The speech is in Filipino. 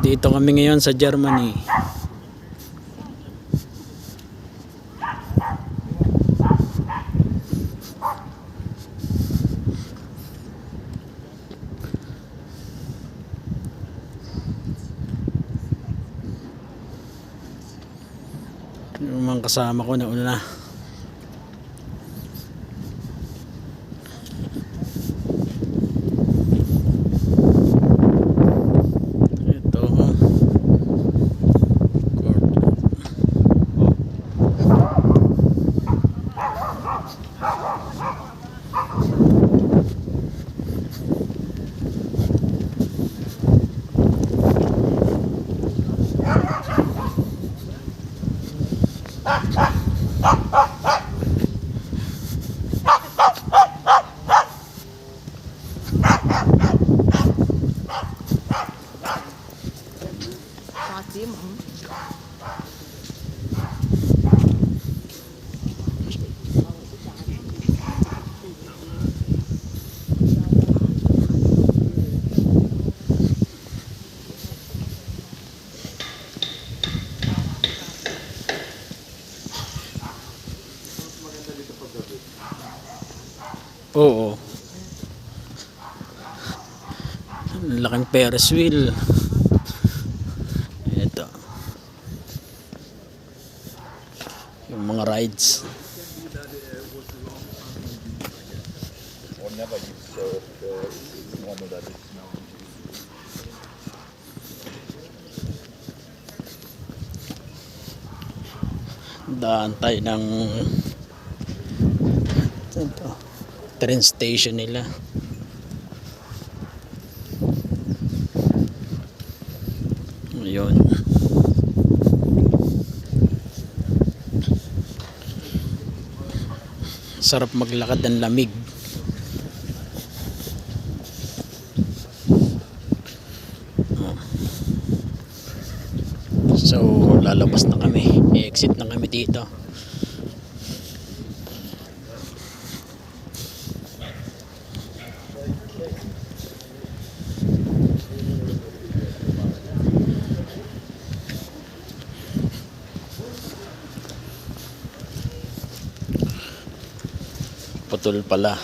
Dito kami ngayon sa Germany. Yung mga kasama ko na una. Ito. Fatima. Oo. Laking Ferris wheel. Ito. Yung mga rides. Daan tayo ng ito, train station nila. Ayun. Sarap maglakad ng lamig. So lalabas na kami, i-exit na kami dito. Putol pala.